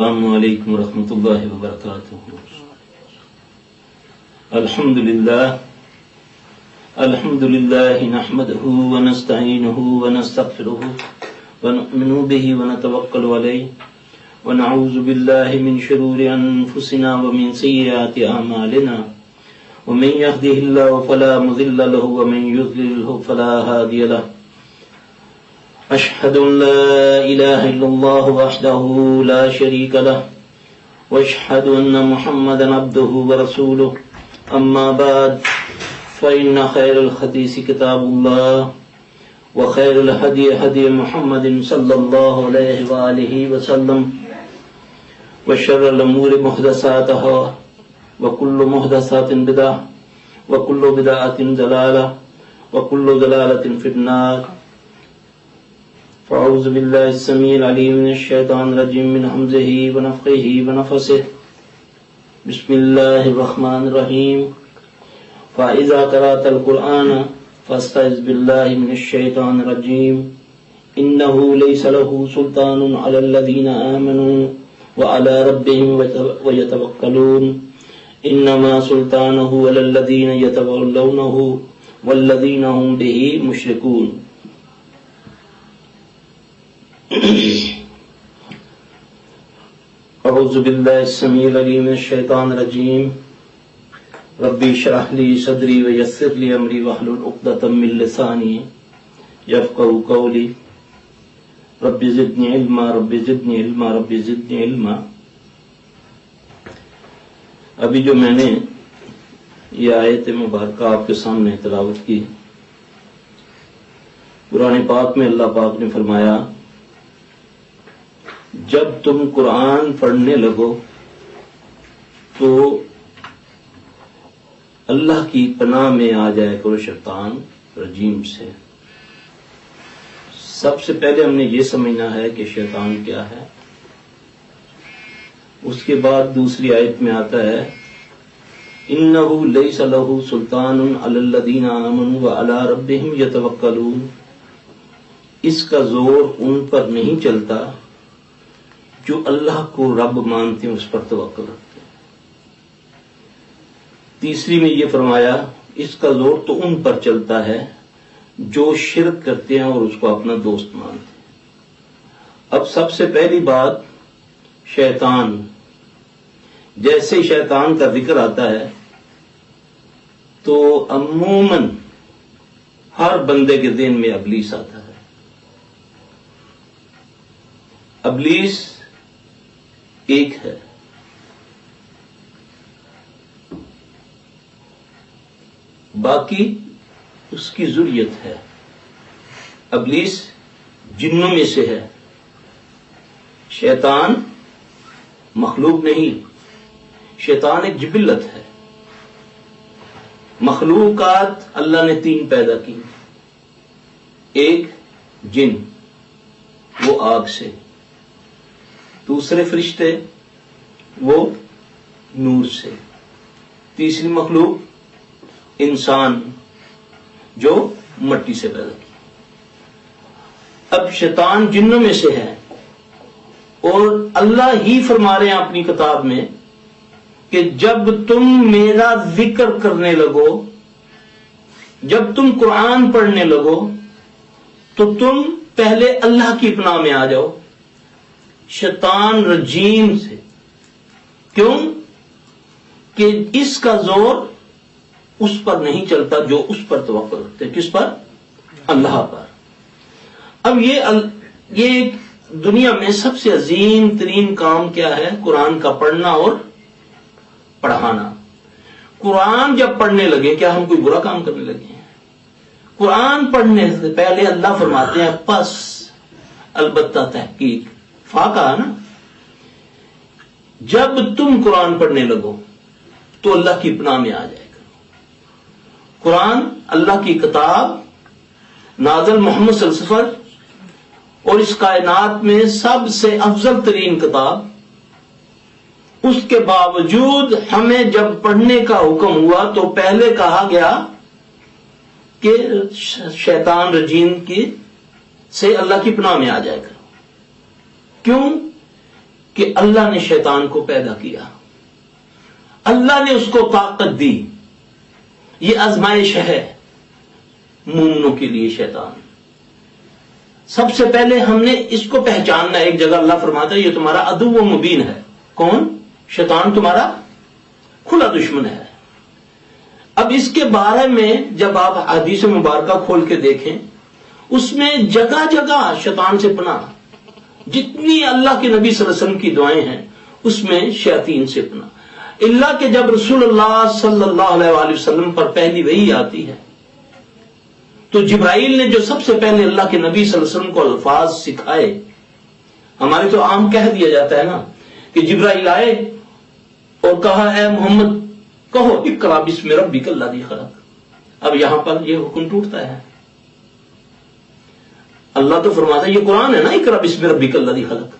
السلام علیکم ورحمۃ اللہ وبرکاتہ۔ الحمد للہ نحمده ونستعینه ونستغفره ونؤمن به ونتوکل علیہ ونعوذ باللہ من شرور انفسنا ومن سیئات اعمالنا ومن يهده الله فلا مضل له ومن يضلل فلا هادي له۔ أشهد أن لا إله إلا الله وحده لا شريك له وأشهد أن محمدا عبده ورسوله أما بعد فإن خير الحديث كتاب الله وخير الهدي هدي محمد صلى الله عليه وآله وسلم وشر الأمور محدثاتها وكل محدثات بدعة وكل بدعة ضلالة وكل ضلالة في النار۔ فأعوذ بالله السميع العليم من الشيطان الرجيم من همزه ونفخه ونفثه۔ بسم الله الرحمن الرحيم۔ فإذا قرأت القرآن فاستعذ بالله من الشيطان الرجيم إنه ليس له سلطان على الذين آمنوا وعلى ربهم ويتوكلون إنما سلطانه على الذين يتولونه والذين هم به مشركون۔ اعوذ باللہ السمیع العلیم من الشیطان الرجیم۔ ربی اشرح لی صدری ویسر لی امری واحلل عقدۃ من لسانی یفقہوا قولی۔ رب زدنی علما رب زدنی علما رب زدنی علما۔ ابھی جو میں نے یہ آیت مبارکہ آپ کے سامنے تلاوت کی، قرآن پاک میں اللہ پاک نے فرمایا جب تم قرآن پڑھنے لگو تو اللہ کی پناہ میں آ جائے کرو شیطان رجیم سے۔ سب سے پہلے ہم نے یہ سمجھنا ہے کہ شیطان کیا ہے۔ اس کے بعد دوسری آیت میں آتا ہے اِنَّهُ لَيْسَ لَهُ سُلْطَانٌ عَلَى الَّذِينَ آمَنُوا وَعَلَى رَبِّهِمْ يَتَوَكَّلُونَ۔ اس کا زور ان پر نہیں چلتا جو اللہ کو رب مانتے ہیں، اس پر توکل رکھتے ہیں۔ تیسری میں یہ فرمایا اس کا زور تو ان پر چلتا ہے جو شرک کرتے ہیں اور اس کو اپنا دوست مانتے ہیں۔ اب سب سے پہلی بات شیطان، جیسے شیطان کا ذکر آتا ہے تو عموماً ہر بندے کے ذہن میں ابلیس آتا ہے۔ ابلیس ایک ہے، باقی اس کی ذریت ہے۔ ابلیس جنوں میں سے ہے، شیطان مخلوق نہیں، شیطان ایک جبلت ہے۔ مخلوقات اللہ نے تین پیدا کی، ایک جن وہ آگ سے، دوسرے فرشتے وہ نور سے، تیسری مخلوق انسان جو مٹی سے پیدا کی۔ اب شیطان جنوں میں سے ہے اور اللہ ہی فرما رہے ہیں اپنی کتاب میں کہ جب تم میرا ذکر کرنے لگو، جب تم قرآن پڑھنے لگو تو تم پہلے اللہ کی پناہ میں آ جاؤ شیطان رجیم سے۔ کیوں؟ کہ اس کا زور اس پر نہیں چلتا جو اس پر توکل رکھتے۔ کس پر؟ اللہ پر۔ اب یہ دنیا میں سب سے عظیم ترین کام کیا ہے؟ قرآن کا پڑھنا اور پڑھانا۔ قرآن جب پڑھنے لگے، کیا ہم کوئی برا کام کرنے لگے ہیں؟ قرآن پڑھنے سے پہلے اللہ فرماتے ہیں پس البتہ تحقیق، فاقہ نا، جب تم قرآن پڑھنے لگو تو اللہ کی پناہ میں آ جائے گا۔ قرآن اللہ کی کتاب نازل محمد صلی اللہ علیہ وسلم اور اس کائنات میں سب سے افضل ترین کتاب، اس کے باوجود ہمیں جب پڑھنے کا حکم ہوا تو پہلے کہا گیا کہ شیطان رجیم کی سے اللہ کی پناہ میں آ جائے گا۔ کیوں؟ کہ اللہ نے شیطان کو پیدا کیا، اللہ نے اس کو طاقت دی، یہ آزمائش ہے مومنوں کے لیے شیطان۔ سب سے پہلے ہم نے اس کو پہچاننا ہے۔ ایک جگہ اللہ فرماتا ہے یہ تمہارا عدو و مبین ہے۔ کون؟ شیطان تمہارا کھلا دشمن ہے۔ اب اس کے بارے میں جب آپ حدیث مبارکہ کھول کے دیکھیں، اس میں جگہ جگہ شیطان سے پناہ، جتنی اللہ کے نبی صلی اللہ علیہ وسلم کی دعائیں ہیں اس میں شیاطین سے پناہ، اللہ کہ جب رسول اللہ صلی اللہ علیہ وآلہ وسلم پر پہلی وحی آتی ہے تو جبرائیل نے جو سب سے پہلے اللہ کے نبی صلی اللہ علیہ وسلم کو الفاظ سکھائے، ہمارے تو عام کہہ دیا جاتا ہے نا کہ جبرائیل آئے اور کہا اے محمد کہو اقرا بسم ربک الذی خلق۔ اب یہاں پر یہ حکم ٹوٹتا ہے۔ اللہ تو فرماتا ہے یہ قرآن ہے نا، اقرا بسم ربک الذی خلق،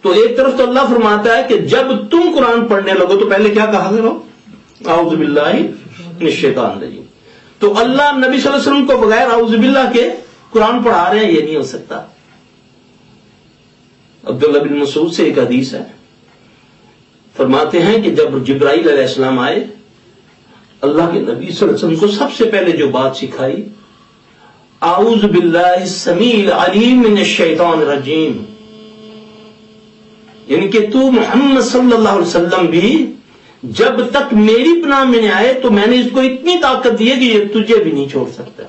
تو ایک طرف تو اللہ فرماتا ہے کہ جب تم قرآن پڑھنے لگو تو پہلے کیا کہا کرو؟ اعوذ باللہ من الشیطان الرجیم۔ تو اللہ نبی صلی اللہ علیہ وسلم کو بغیر اعوذ باللہ کے قرآن پڑھا رہے ہیں، یہ نہیں ہو سکتا۔ عبداللہ بن مسعود سے ایک حدیث ہے، فرماتے ہیں کہ جب جبرائیل علیہ السلام آئے، اللہ کے نبی صلی اللہ علیہ وسلم کو سب سے پہلے جو بات سکھائی اعوذ باللہ السمیع العلیم من الشیطان الرجیم، یعنی کہ تو محمد صلی اللہ علیہ وسلم بھی جب تک میری پناہ میں نہیں آئے تو میں نے اس کو اتنی طاقت دی ہے کہ یہ تجھے بھی نہیں چھوڑ سکتا۔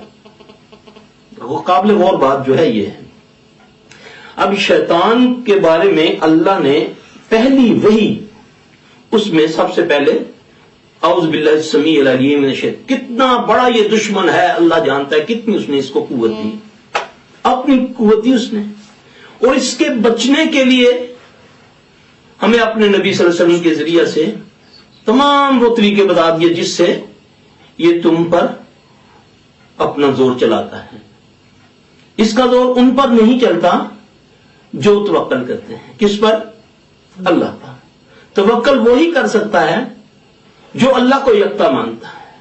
وہ قابل غور بات جو ہے یہ ہے۔ اب شیطان کے بارے میں اللہ نے پہلی وحی اس میں سب سے پہلے اعوذ باللہ السمیع العلیم من الشیطان، کتنا بڑا یہ دشمن ہے اللہ جانتا ہے، کتنی اس نے اس کو قوت دی، اپنی قوت دی اس نے۔ اور اس کے بچنے کے لیے ہمیں اپنے نبی صلی اللہ علیہ وسلم کے ذریعے سے تمام وہ طریقے بتا دیے جس سے یہ تم پر اپنا زور چلاتا ہے۔ اس کا زور ان پر نہیں چلتا جو توکل کرتے ہیں۔ کس پر؟ اللہ پر۔ توکل وہی کر سکتا ہے جو اللہ کو یکتا مانتا ہے،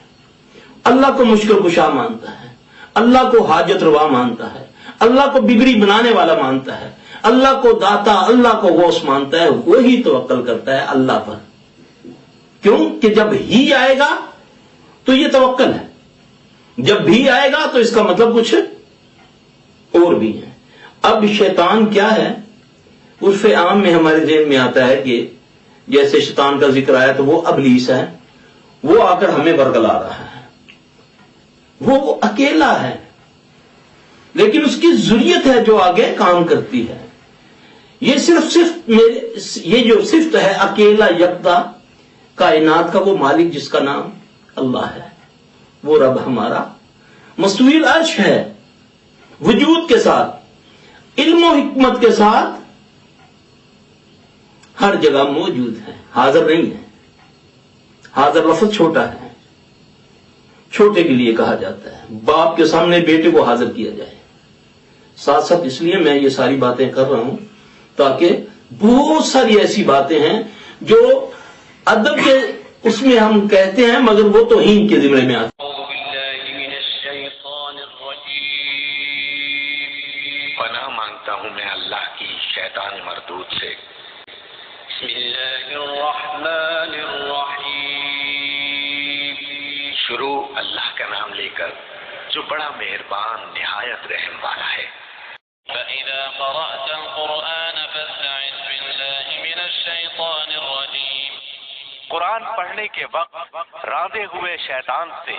اللہ کو مشکل کشا مانتا ہے، اللہ کو حاجت روا مانتا ہے، اللہ کو بگڑی بنانے والا مانتا ہے، اللہ کو داتا، اللہ کو غوث مانتا ہے، وہی توکل کرتا ہے اللہ پر۔ کیوں کہ جب ہی آئے گا تو یہ توکل ہے، جب بھی آئے گا تو اس کا مطلب کچھ اور بھی ہے۔ اب شیطان کیا ہے؟ عرف عام میں ہمارے ذہن میں آتا ہے کہ جیسے شیطان کا ذکر آیا تو وہ ابلیس ہے، وہ آ کر ہمیں برگلا رہا ہے، وہ اکیلا ہے، لیکن اس کی ذریت ہے جو آگے کام کرتی ہے۔ یہ صرف یہ جو صفت ہے اکیلا یکتا کائنات کا، وہ مالک جس کا نام اللہ ہے، وہ رب ہمارا مستوی العرش ہے، وجود کے ساتھ، علم و حکمت کے ساتھ ہر جگہ موجود ہے، حاضر نہیں ہے۔ حاضر لفظ چھوٹا ہے، چھوٹے کے لیے کہا جاتا ہے، باپ کے سامنے بیٹے کو حاضر کیا جائے۔ ساتھ ساتھ اس لیے میں یہ ساری باتیں کر رہا ہوں تاکہ بہت ساری ایسی باتیں ہیں جو ادب کے اس میں ہم کہتے ہیں مگر وہ توہین کے ذمرے میں آتے ہیں۔ پناہ مانگتا ہوں میں اللہ کی شیطان مردود سے۔ بسم اللہ الرحمن الرحیم، شروع اللہ کا نام لے کر جو بڑا مہربان نہایت رحم والا ہے۔ فَإِذَا قَرَأْتَ الْقُرْآنَ فَاسْتَعِذْ بِاللَّهِ مِنَ الشَّيْطَانِ الرَّجِيمِ، قرآن پڑھنے کے وقت راندے ہوئے شیطان سے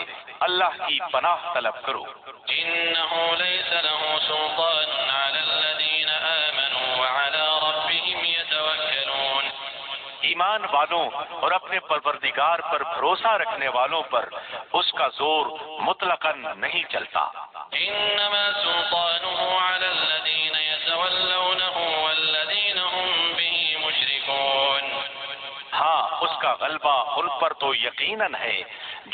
اللہ کی پناہ طلب کرو۔ إِنَّهُ لَيْسَ لَهُ سُلْطَانٌ عَلَى الَّذِينَ آمَنُوا وَعَلَى رَبِّهِمْ يَتَوَكَّلُونَ، ایمان والوں اور اپنے پروردگار پر بھروسہ رکھنے والوں پر اس کا زور مطلقاً نہیں چلتا۔ انما سلطانه على الذين يتولونه والذين هم به مشركون، ہاں اس کا غلبہ ان پر تو یقیناً ہے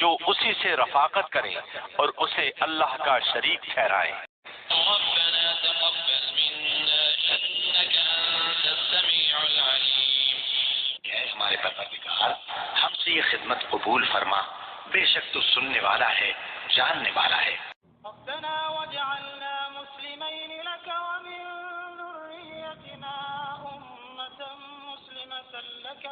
جو اسی سے رفاقت کریں اور اسے اللہ کا شریک ٹھہرائیں۔ ربنا تقبل منا انك انت السميع العليم، اے ہمارے پروردگار ہم سے یہ خدمت قبول فرما، بے شک تو سننے والا ہے، جاننے والا ہے۔ ربنا واجعلنا مسلمين لك ومن ذريتنا أمة مسلمة لك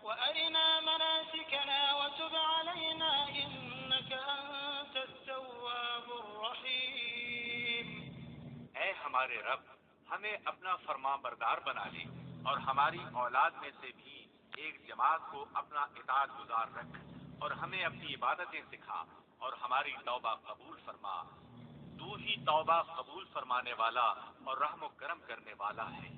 وأرنا مناسكنا وتب علينا إنك أنت التواب الرحيم۔ اے ہمارے رب، ہمیں اپنا فرما بردار بنا لے اور ہماری اولاد میں سے بھی ایک جماعت کو اپنا اطاعت گزار رکھ، اور ہمیں اپنی عبادتیں سکھا اور ہماری توبہ قبول فرما۔ تو ہی توبہ قبول فرمانے والا اور رحم و کرم کرنے والا ہے۔